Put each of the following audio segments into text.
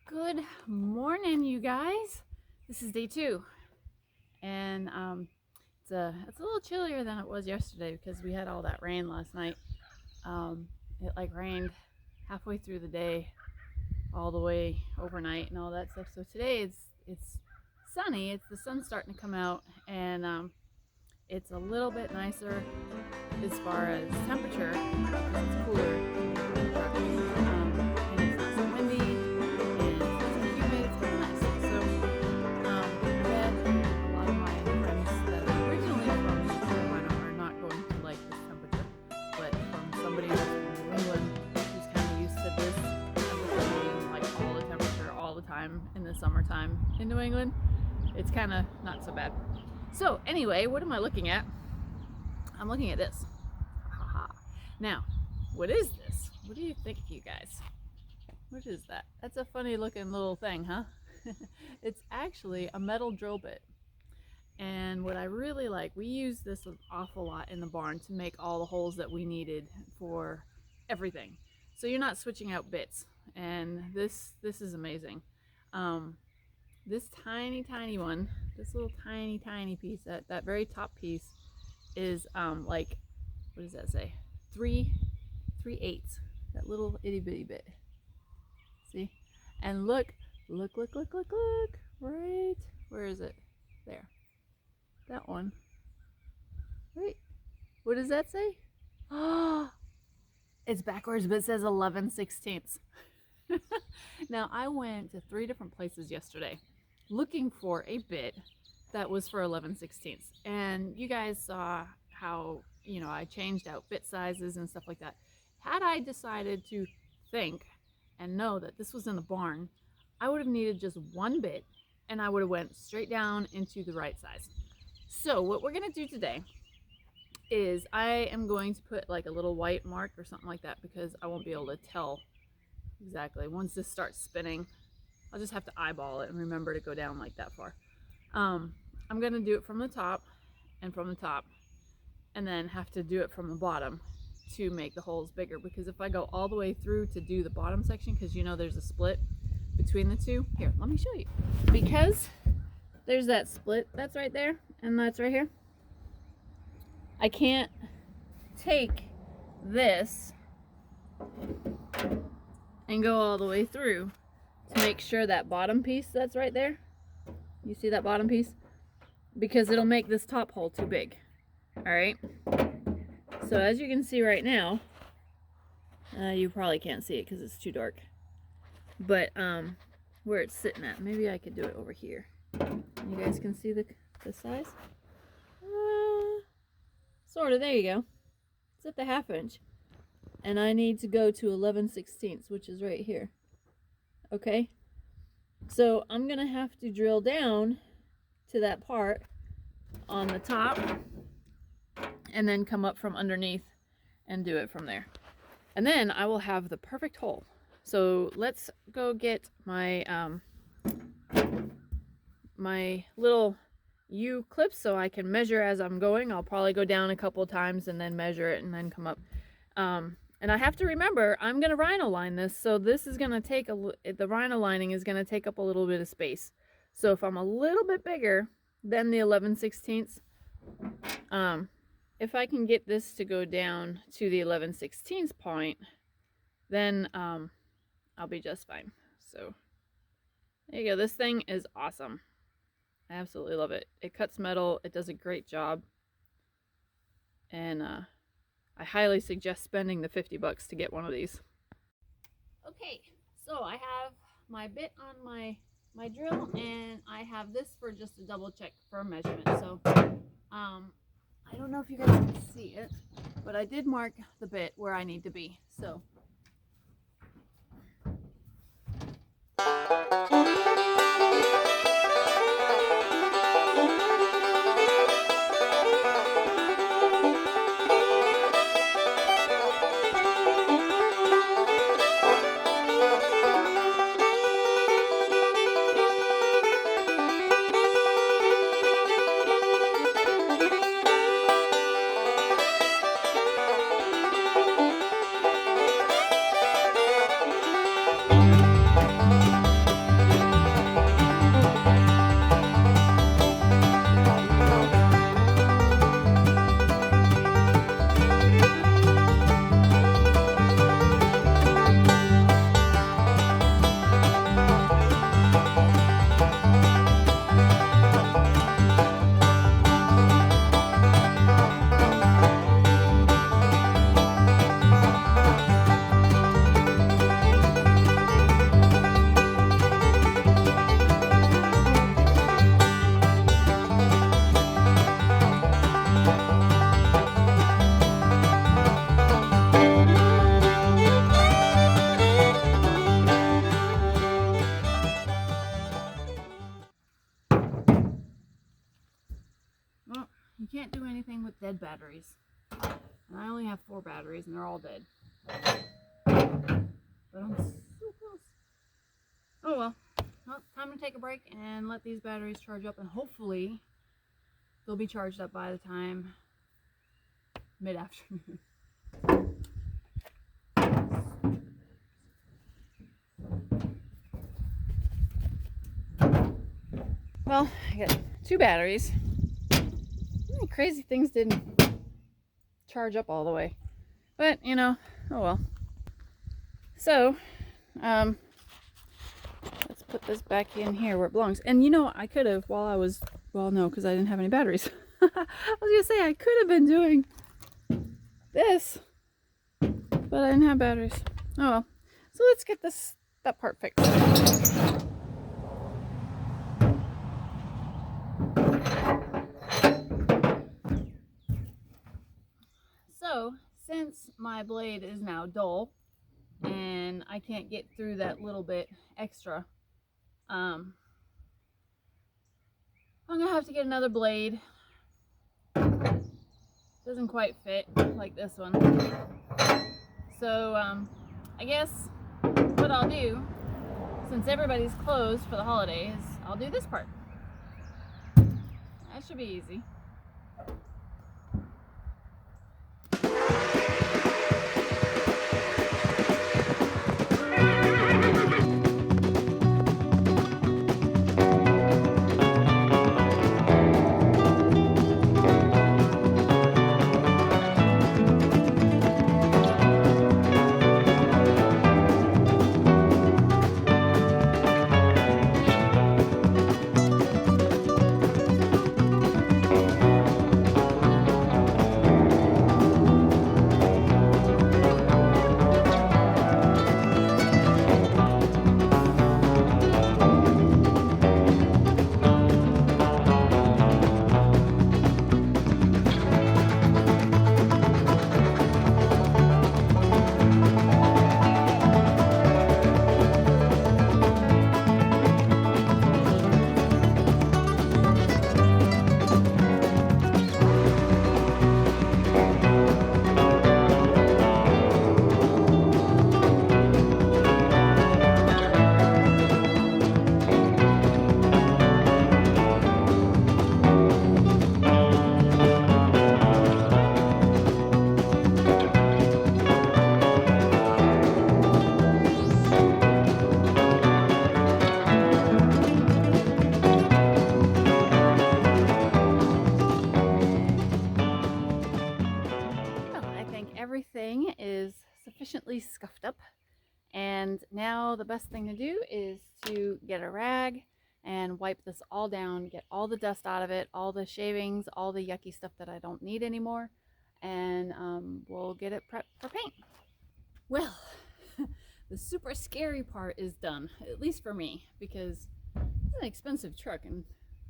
Good morning, you guys. This is day 2, and it's a little chillier than it was yesterday because we had all that rain last night. It rained halfway through the day, all the way overnight, and all that stuff. So today it's sunny. The sun's starting to come out, and it's a little bit nicer as far as temperature. It's cooler. And it's not so windy, and it's not so humid. It's kind of nice. So, I bet a lot of my friends that are originally from Carolina are not going to like this temperature. But from somebody who's from New England, who's kind of used to this temperature being like all the temperature all the time in the summertime in New England, it's kind of not so bad. So anyway, what am I looking at? I'm looking at this. Haha. Now, what is this? What do you think, you guys? What is that? That's a funny looking little thing, huh? It's actually a metal drill bit. And what I really like, we use this an awful lot in the barn to make all the holes that we needed for everything. So you're not switching out bits. And this is amazing. This tiny one, this little tiny piece, that very top piece is what does that say? 3/8. That little itty bitty bit. See? And look. Right. Where is it? There. That one. Wait. What does that say? Oh, it's backwards, but it says 11/16. Now, I went to 3 different places yesterday looking for a bit that was for 11/16. And you guys saw how, I changed out bit sizes and stuff like that. Had I decided to think and know that this was in the barn, I would have needed just one bit and I would have went straight down into the right size. So what we're going to do today is I am going to put like a little white mark or something like that because I won't be able to tell exactly. Once this starts spinning, I'll just have to eyeball it and remember to go down like that far. I'm going to do it from the top and from the top, and then have to do it from the bottom to make the holes bigger, because if I go all the way through to do the bottom section, because there's a split between the two. Here, let me show you. Because there's that split that's right there and that's right here, I can't take this and go all the way through to make sure that bottom piece that's right there, you see that bottom piece, because it'll make this top hole too big. All right, so as you can see right now, you probably can't see it because it's too dark, but where it's sitting at, maybe I could do it over here. You guys can see the size, sort of. There you go. It's at the 1/2 inch, and I need to go to 11/16, which is right here. Okay, so I'm gonna have to drill down to that part on the top and then come up from underneath and do it from there, and then I will have the perfect hole. So let's go get my my little U clips so I can measure as I'm going. I'll probably go down a couple times and then measure it and then come up. And I have to remember, I'm going to rhino line this, so this is going to take the rhino lining is going to take up a little bit of space. So if I'm a little bit bigger than the 11/16, if I can get this to go down to the 11/16 point, then I'll be just fine. So there you go. This thing is awesome. I absolutely love it. It cuts metal. It does a great job. And I highly suggest spending the $50 to get one of these. Okay, so I have my bit on my drill, and I have this for just a double check for a measurement. So I don't know if you guys can see it, but I did mark the bit where I need to be. So can't do anything with dead batteries. And I only have 4 batteries and they're all dead. But I'm so close. Oh well. Well, time to take a break and let these batteries charge up, and hopefully they'll be charged up by the time mid-afternoon. Well, I got 2 batteries. Crazy things didn't charge up all the way. But, you know, oh well. So, let's put this back in here where it belongs. And you know, I could have, while I was, well, no, because I didn't have any batteries. I was going to say, I could have been doing this, but I didn't have batteries. Oh well. So let's get that part fixed. So, since my blade is now dull, and I can't get through that little bit extra, I'm gonna have to get another blade. Doesn't quite fit like this one. So I guess what I'll do, since everybody's closed for the holidays, I'll do this part. That should be easy. Everything is sufficiently scuffed up, and now the best thing to do is to get a rag and wipe this all down, get all the dust out of it, all the shavings, all the yucky stuff that I don't need anymore, and we'll get it prepped for paint. Well, the super scary part is done, at least for me, because it's an expensive truck and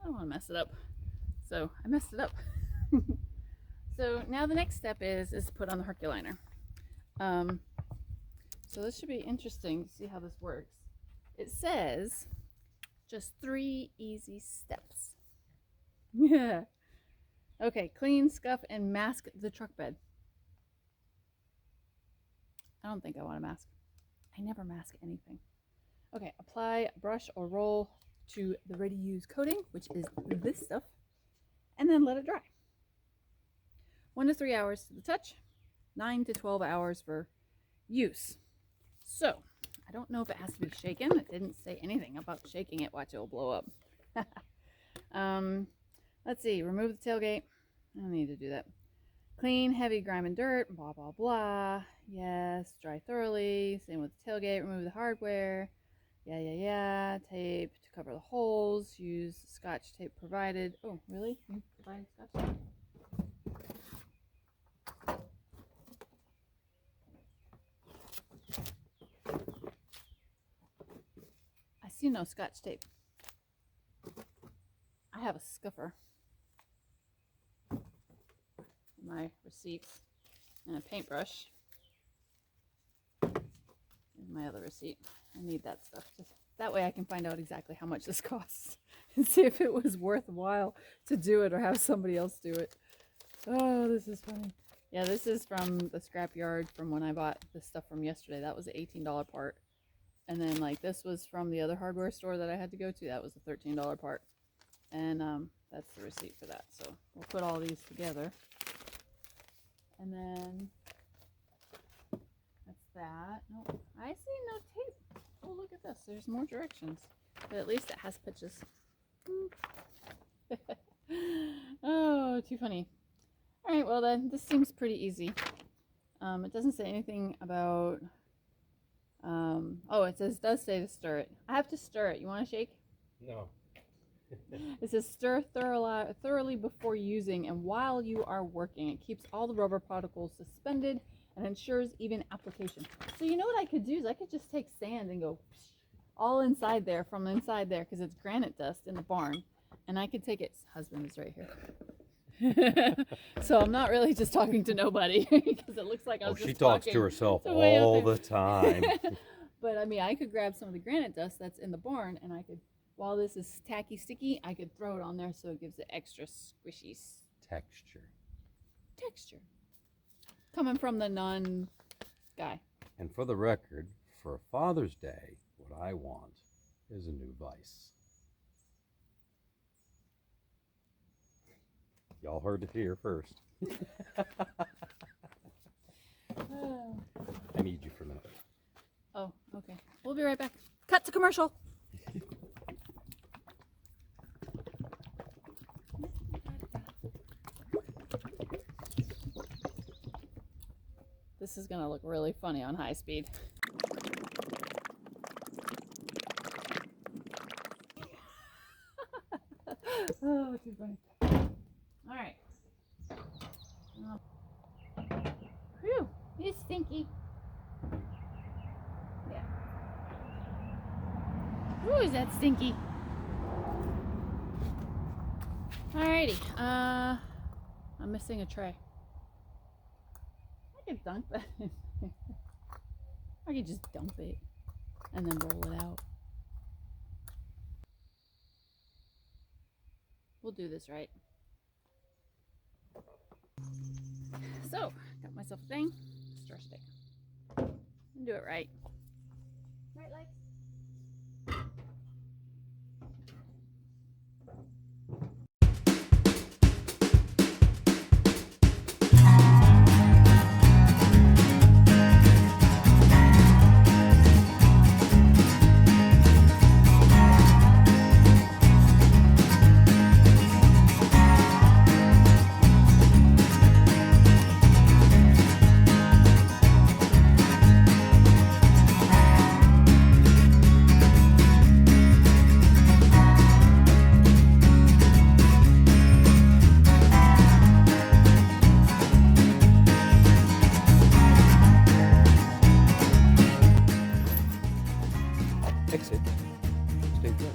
I don't want to mess it up. So I messed it up. So now the next step is to put on the Herculiner. So this should be interesting to see how this works. It says just 3 easy steps. Yeah. Okay, clean, scuff, and mask the truck bed. I don't think I want to mask. I never mask anything. Okay, apply brush or roll to the ready-use coating, which is this stuff, and then let it dry. 1 to 3 hours to the touch, 9 to 12 hours for use. So, I don't know if it has to be shaken. It didn't say anything about shaking it. Watch, it will blow up. Let's see, remove the tailgate. I don't need to do that. Clean, heavy grime and dirt, blah, blah, blah. Yes, dry thoroughly. Same with the tailgate. Remove the hardware. Yeah. Tape to cover the holes. Use scotch tape provided. Oh, really? You provided scotch tape? I see no scotch tape. I have a scuffer. My receipts and a paintbrush. Here's my other receipt. I need that stuff. Just that way I can find out exactly how much this costs and see if it was worthwhile to do it or have somebody else do it. Oh, this is funny. Yeah, this is from the scrapyard from when I bought this stuff from yesterday. That was an $18 part. And then like this was from the other hardware store that I had to go to. That was a $13 part. And that's the receipt for that. So we'll put all these together. And then that's that. No, I see no tape. Oh, look at this. There's more directions. But at least it has pitches. Oh, too funny. All right, well then, this seems pretty easy. It doesn't say anything about, oh, it does say to stir it. I have to stir it. You want to shake? No. It says stir thoroughly before using and while you are working. It keeps all the rubber particles suspended and ensures even application. So you know what I could do is I could just take sand and go all inside there, from inside there, because it's granite dust in the barn. And I could take it. Husband is right here. So I'm not really just talking to nobody because it looks like I was just she talks talking to herself to way all up there. the time. But I mean, I could grab some of the granite dust that's in the barn and I could, while this is tacky sticky, I could throw it on there so it gives it extra squishy Texture. Coming from the non-guy. And for the record, for Father's Day, what I want is a new vise. Y'all heard it here first. I need you for a minute. Oh, okay. We'll be right back. Cut to commercial. This is going to look really funny on high speed. Oh, too funny. All right. Oh. Whew, it's stinky. Yeah. Ooh, is that stinky? Alrighty. I'm missing a tray. I could dunk that in there. I could just dump it and then roll it out. We'll do this right. So, got myself a thing, stir stick. And do it right. Right, Lex? Exit. Stay good.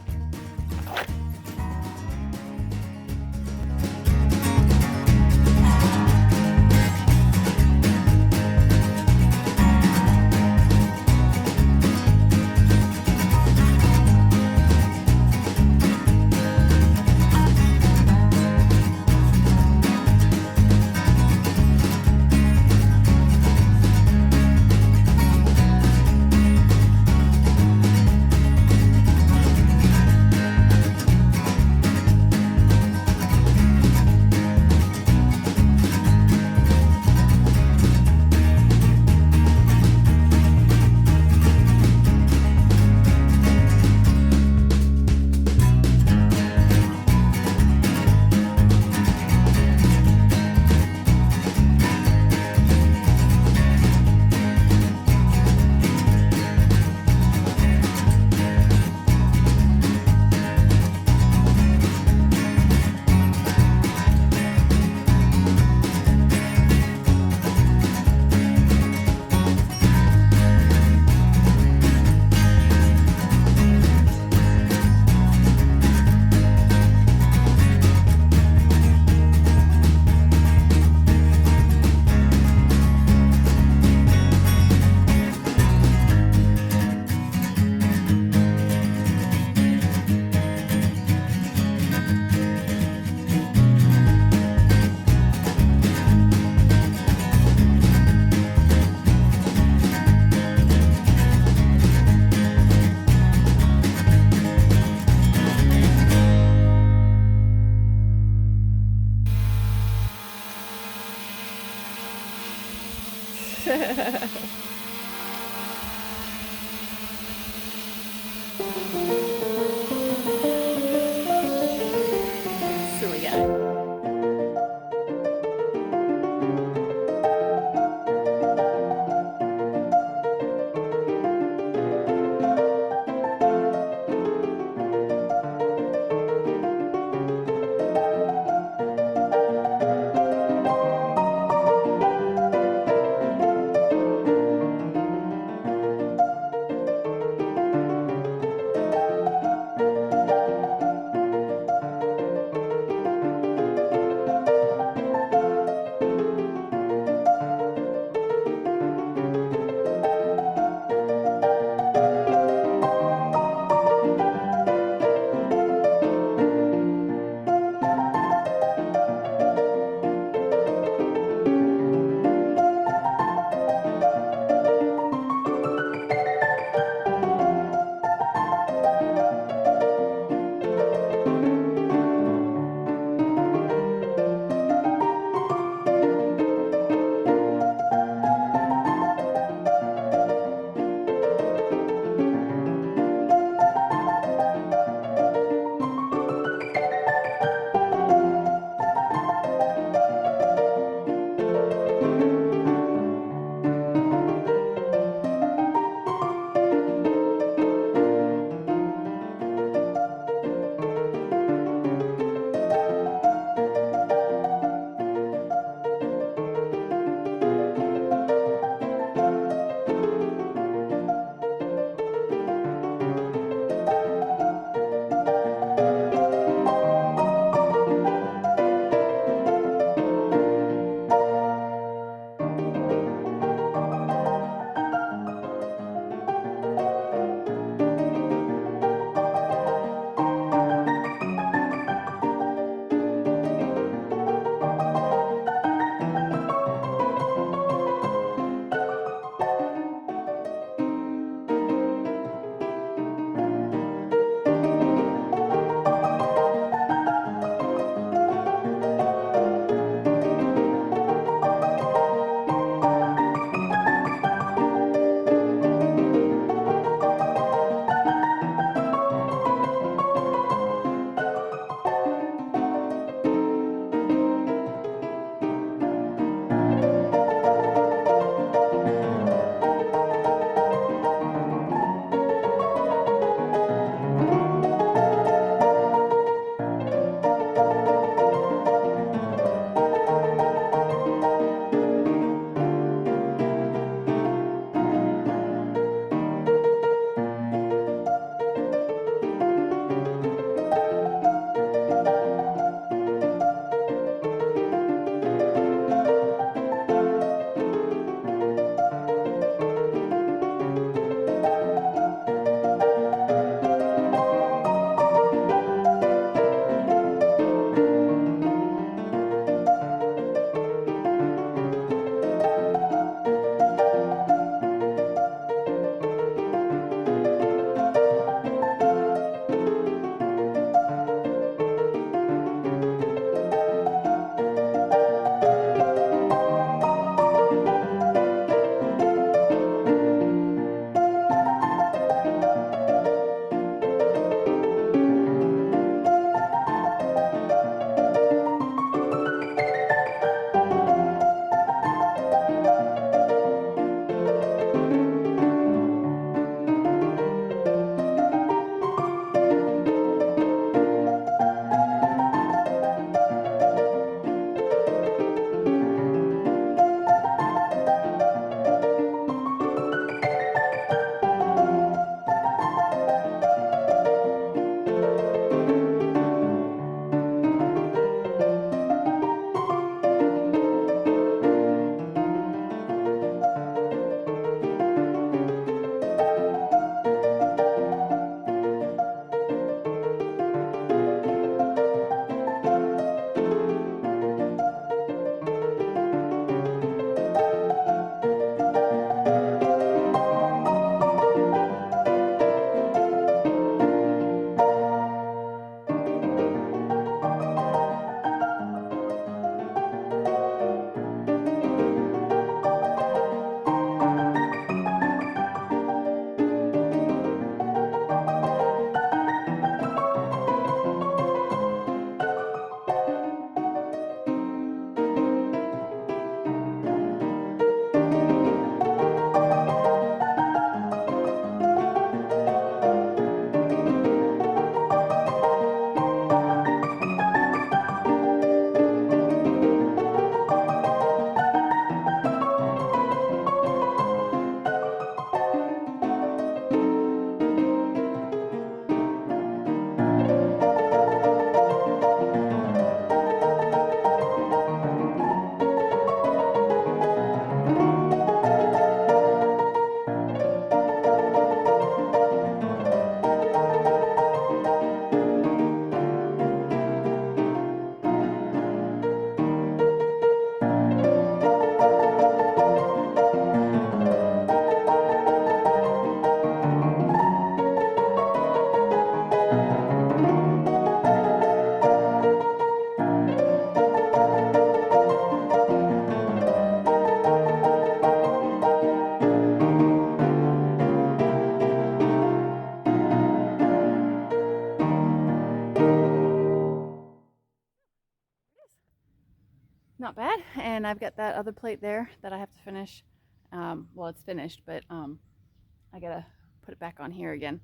not bad. And I've got that other plate there that I have to finish. Well, it's finished, but I gotta put it back on here again.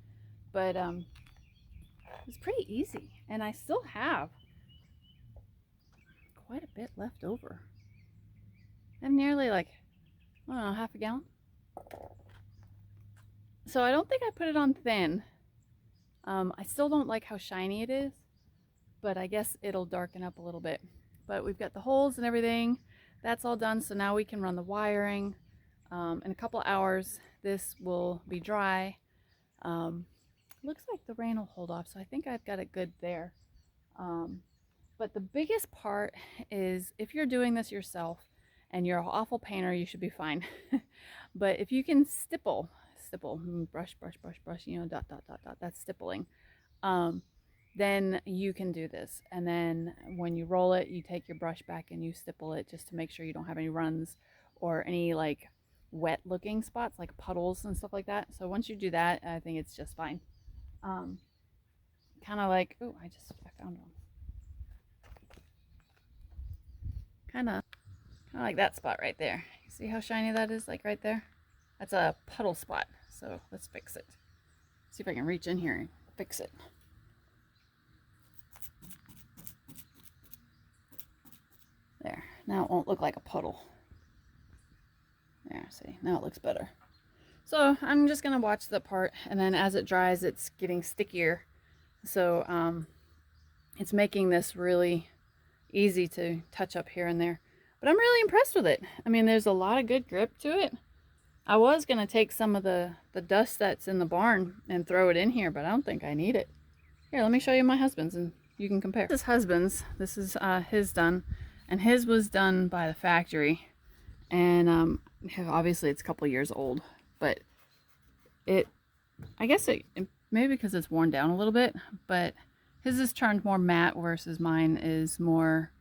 But it's pretty easy, and I still have quite a bit left over. I have nearly, like, I don't know, half a gallon. So I don't think I put it on thin. I still don't like how shiny it is, but I guess it'll darken up a little bit. But we've got the holes and everything. That's all done, so now we can run the wiring. In a couple hours, this will be dry. Looks like the rain will hold off, so I think I've got it good there. But the biggest part is if you're doing this yourself and you're an awful painter, you should be fine. But if you can stipple, brush, you know, dot, dot, dot, dot, that's stippling. Then you can do this. And then when you roll it, you take your brush back and you stipple it just to make sure you don't have any runs or any like wet looking spots like puddles and stuff like that. So once you do that, I think it's just fine. Kind of like, oh, I found one. Kind of like that spot right there. You see how shiny that is, like right there? That's a puddle spot. So let's fix it. See if I can reach in here and fix it. There. Now it won't look like a puddle. There, see, now it looks better. So I'm just gonna watch the part, and then as it dries, it's getting stickier. So it's making this really easy to touch up here and there. But I'm really impressed with it. I mean, there's a lot of good grip to it. I was gonna take some of the dust that's in the barn and throw it in here, but I don't think I need it. Here, let me show you my husband's and you can compare. This is husband's. This is his done, and his was done by the factory. And obviously it's a couple years old, but I guess it maybe because it's worn down a little bit, but his is turned more matte versus mine is more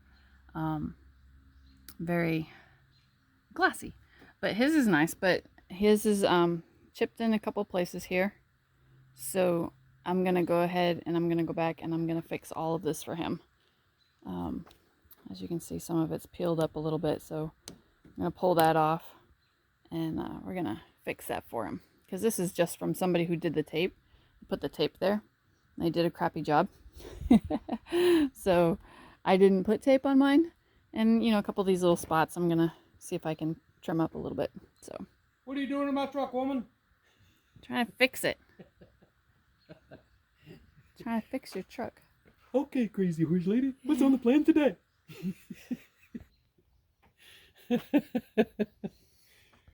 very glassy. But his is nice, but his is chipped in a couple places here. So I'm gonna go ahead and I'm gonna go back and I'm gonna fix all of this for him. As you can see, some of it's peeled up a little bit, so I'm gonna pull that off and we're gonna fix that for him, because this is just from somebody who did the tape, put the tape there. They did a crappy job. So I didn't put tape on mine, and you know, a couple of these little spots I'm gonna see if I can trim up a little bit. So What are you doing in my truck, woman? trying to fix it. Trying to fix your truck. Okay, crazy horse lady, what's on the plan today?